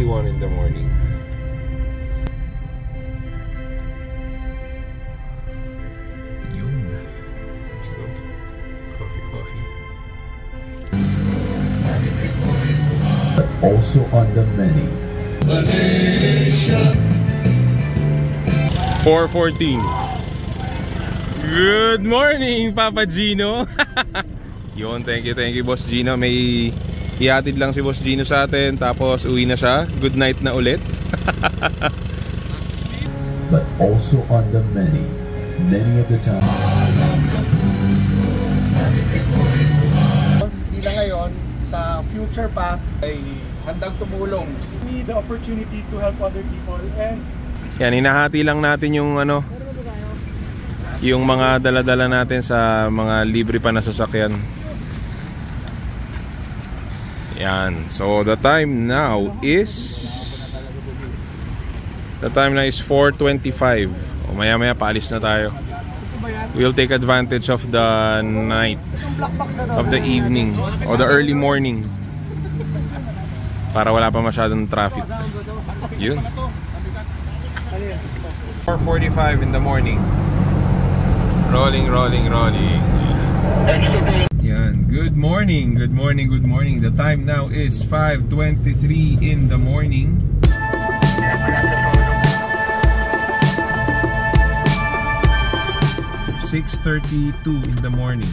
6:51 in the morning. Yun. Let's go. Coffee. But also on the many. 4:14. Good morning, Papa Gino. Yun, thank you Boss Gino. May ihatid lang si Boss Gino sa atin, tapos uwi na siya. Good night na ulit. But also on the many of the time. Hindi lang ngayon, sa future pa ay handang tumulong. We need the opportunity to help other people, and yan, hinahati lang natin yung yung mga dala-dala natin sa mga libre pa na sasakyan. Yan. So the time now is 4:25. O maya-maya paalis na tayo. We'll take advantage of the night, of the evening, or the early morning, para wala pa masyadong traffic. Yun. 4:45 in the morning. Rolling. Yan. Good morning. The time now is 5:23 in the morning. (6:32 in the morning).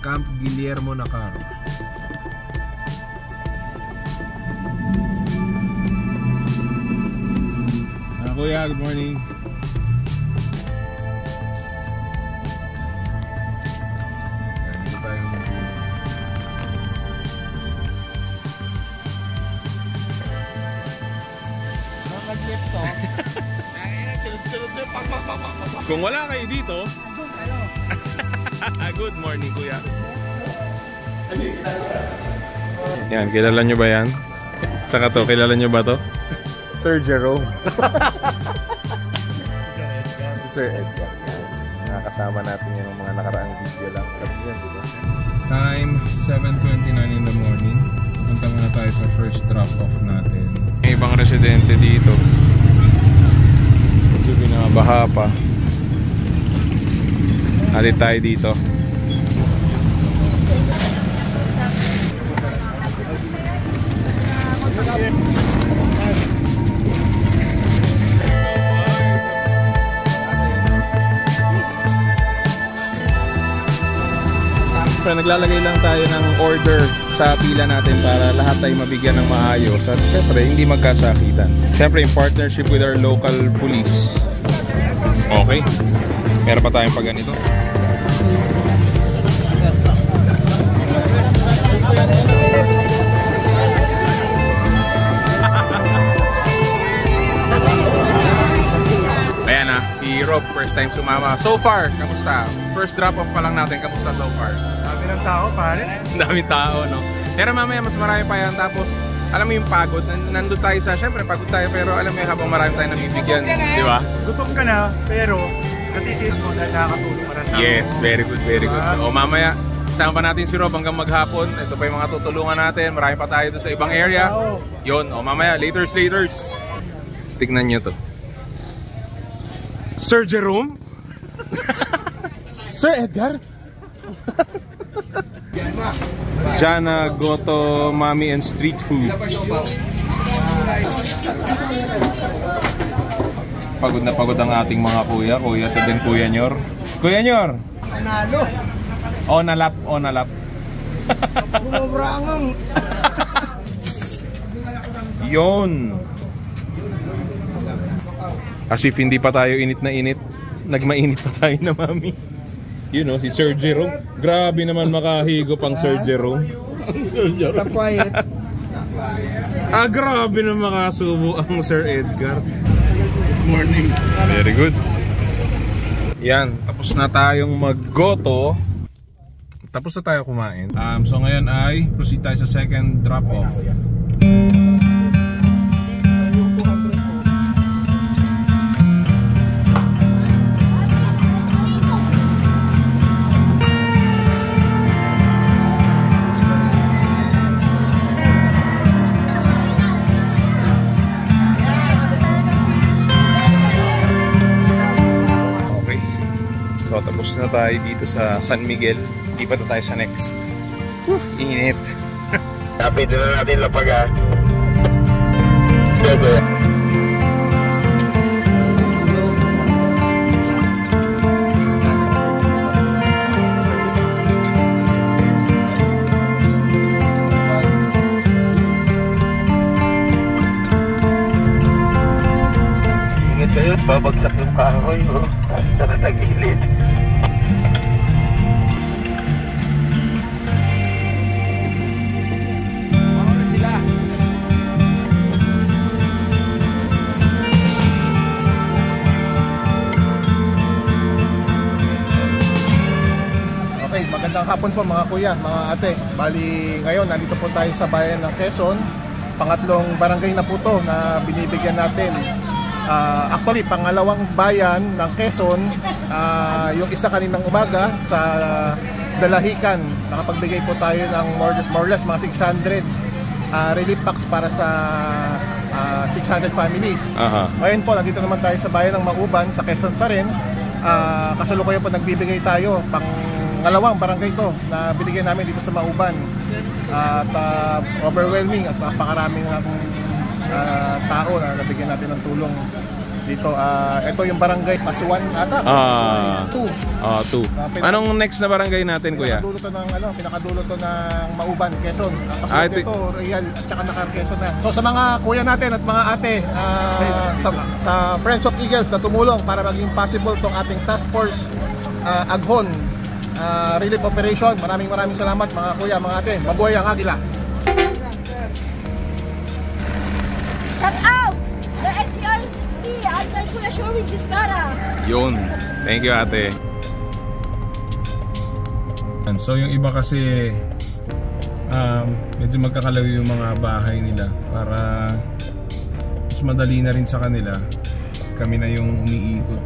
Camp Guillermo Nakaro. Kuya, good morning. Dito tayo mag-clip to. Kung wala kayo dito, good morning, Kuya. Yan, kilala nyo ba yan? Tsaka to, kilala nyo ba to? Sir Jerome. Sir Edgar. Nakakasama natin yung mga nakaraang video lang. Time 7:29 in the morning. Punta muna tayo sa first drop-off natin. May ibang residente dito. Medyo binabaha pa. Halit tayo dito. Naglalagay lang tayo ng order sa pila natin para lahat tayo mabigyan ng maayos at syempre hindi magkasakitan. Syempre in partnership with our local police. Okay, meron pa tayong pag ganito. Ayan na, si Rob first time sumama. So far, kamusta? First drop off pa lang natin, kamusta so far? dami ng tao, pare. Daming tao, no? Pero mamaya mas marami pa yan. Tapos, alam mo yung pagod, nandun tayo sa, syempre pagod tayo, pero alam mo yung habang marami tayo nabibigyan, di ba? Gutom ka na, pero natitiis mo dahil nakakatulong ka ng tao. Yes, very good, very good. O mamaya, isama pa natin si Rob hanggang maghapon. Ito pa yung mga tutulungan natin. Marami pa tayo doon sa ibang area. Yun, o mamaya, laters. Tignan nyo to. Sir Jerome? Sir Edgar? Jana Goto Mami and Street Foods. Pagod na pagod ang ating mga kuya. Kuya to din, Kuya Nyor. Kuya Nyor! Panalo! On a lap. Bumabrangang! Yun! As if hindi pa tayo init na init. Nagmainit pa tayo na, Mami. You know, si Sir Jerome. Grabe naman makahigop ang Sir Jerome. Stop quiet. Grabe naman makasubo ang Sir Edgar. Good morning. Very good. Yan, tapos na tayong mag-goto. Tapos na tayo kumain. So ngayon ay proceed tayo sa second drop-off. So tapos na tayo dito sa San Miguel. Lipat na tayo sa next. Init. Kapit na natin lapagan. Ingat kayo, babagsak yung kahoy sa natagilid. Magandang hapon po mga kuya, mga ate. Bali ngayon nandito po tayo sa bayan ng Quezon. Pangatlong barangay na po to na binibigyan natin. Actually, pangalawang bayan ng Quezon. Yung isa kaninang umaga sa Dalahican. Nakapagbigay po tayo ng more or less mga 600 relief packs para sa 600 families. Ngayon po, nandito naman tayo sa bayan ng Mauban, sa Quezon pa rin. Kasalukuyan po nagbibigay tayo pang ngalawang barangay ito na binigyan namin dito sa Mauban. At overwhelming at napakaraming tao na nabigyan natin ng tulong dito. Ito yung barangay Pasuan ata. 2. Anong next na barangay natin, kuya? Pinakadulo to ng Mauban, Quezon. Kasunod ito, Real at saka Nakar, Quezon na. So sa mga kuya natin at mga ate sa Friends of Eagles na tumulong para maging possible tong ating task force Aghon relief operation. Maraming salamat mga kuya, mga ate. Mabuhay ang Agila. Shout out the NCR 60 under Kuya Sherwin Vizcara. Yun. Thank you, ate. So yung iba kasi medyo magkakalayo yung mga bahay nila para mas madali na rin sa kanila. Kami na yung umiikot,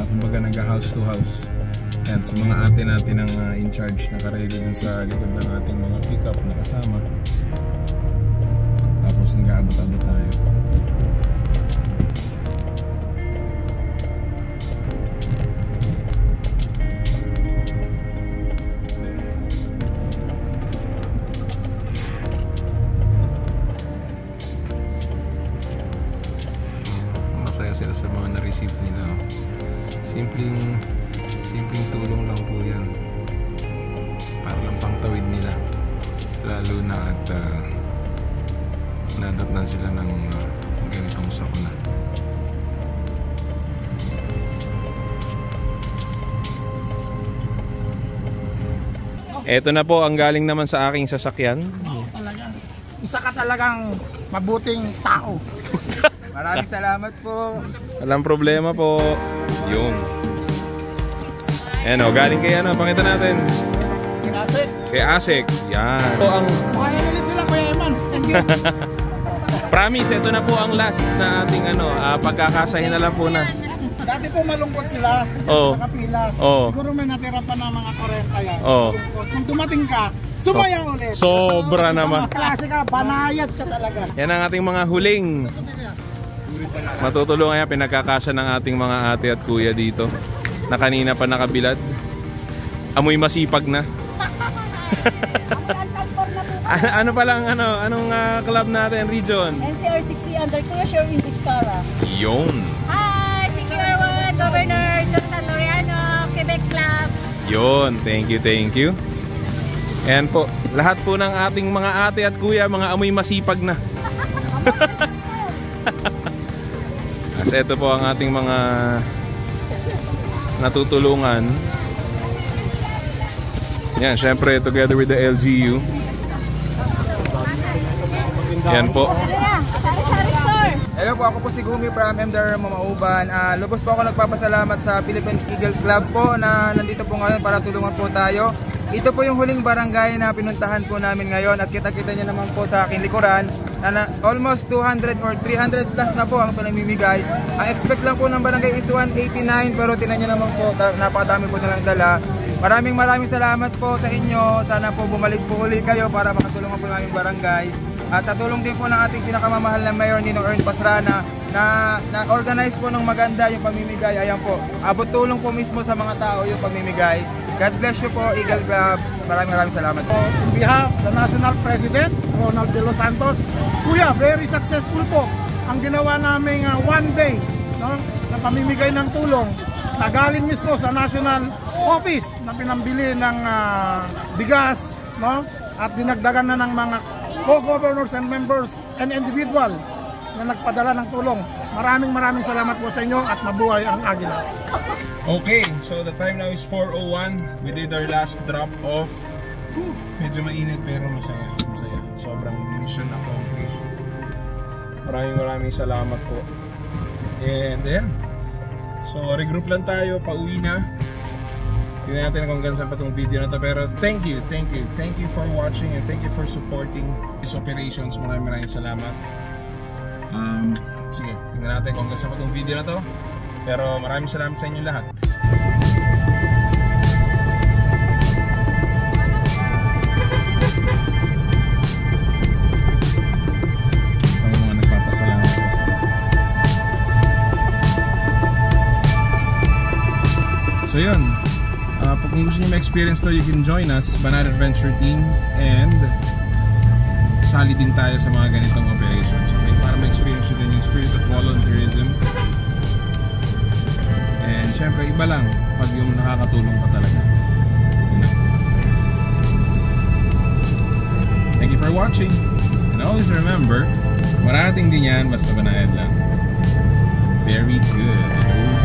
kumbaga nag-house to house. Yan, so mga ate natin ang in charge, naka-ready dun sa likod ng ating mga pick-up na kasama. Tapos nag-aabot-abot tayo. Masaya sila sa mga na-receive nila. Simpleng tulong lang po yan para lang pangtawid nila, lalo na at nadatnan sila ng ganitong sakuna. Eto na po ang galing naman sa aking sasakyan. Isa ka talagang mabuting tao. Maraming salamat po. Walang problema po. Yun. Ayan o, galing kay pakita natin. Kay Asik. Yan. Ito ang... Kaya ulit sila, Kuya Eman. Thank you. Promise, ito na po ang last na ating pagkakasahin na lang po na. Dati po malungkot sila. Nakapila. Siguro may natira pa ng mga 40 yan. Kung dumating ka, sumaya ulit. Sobra naman. Klase ka, banayad ka talaga. Yan ang ating mga huling matutulungan yan, pinagkakasya ng ating mga ate at kuya dito na kanina pa nakabilad. Amoy masipag na. Ano pa lang, anong club natin, region? NCR 60 under Kuya Sherwin Vizcara. Yun. Hi, Secure Governor Jonathan Laureano, Quebec Club. Yun, thank you. Ayan po, lahat po ng ating mga ate at kuya, mga amoy masipag na. Kasi ito po ang ating mga natutulungan. Yan, syempre together with the LGU. Yan po. Hello po, ako po si Gumi from MDR Mauban. Lubos po ako nagpapasalamat sa Philippine Eagle Club po na nandito po ngayon para tulungan po tayo. Ito po yung huling barangay na pinuntahan po namin ngayon at kita-kita nyo naman po sa aking likuran na almost 200 or 300 plus na po ang pinamimigay. Ang expect lang po ng barangay is 189 pero tinan nyo naman po, napakadami po nilang dala. Maraming salamat po sa inyo. Sana po bumalik po uli kayo para makatulungan po ng aming barangay. At sa tulong din po ng ating pinakamamahal na Mayor Ninong Ern Pastrana na organize po ng maganda yung pamimigay. Ayan po, abot tulong po mismo sa mga tao yung pamimigay. God bless you po, Eagle Club. Maraming salamat po. On behalf of the National President, Ronald De Los Santos, Kuya, very successful po ang ginawa naming one day, no, na pamimigay ng tulong na galing mismo sa National Office na pinambili ng bigas, no, at dinagdagan na ng mga co-governors and members and individual na nagpadala ng tulong. Maraming salamat po sa inyo at mabuhay ang Agila. Okay, so the time now is 4:01. We did our last drop off. Medyo mainit pero masaya. Sobrang mission accomplished. Maraming salamat po. And yeah. So regroup lang tayo, pauwi na. Tingnan natin kung hanggang saan pa itong video na to. Pero thank you for watching and thank you for supporting these operations. Maraming salamat. Sige, tingnan natin kung hanggang saan pa itong video na to. Pero maraming salamat sa inyo lahat. Ang mga nagpapasalamat po sa so yun, kung gusto nyo ma-experience to, you can join us, Banana Adventure Team, and sali din tayo sa mga ganitong operations. Okay? Para ma-experience nyo din yung spirit of volunteerism. And syempre iba lang pag yung nakakatulong ka talaga. Thank you for watching. And always remember, marating din yan basta banayad lang. Very good.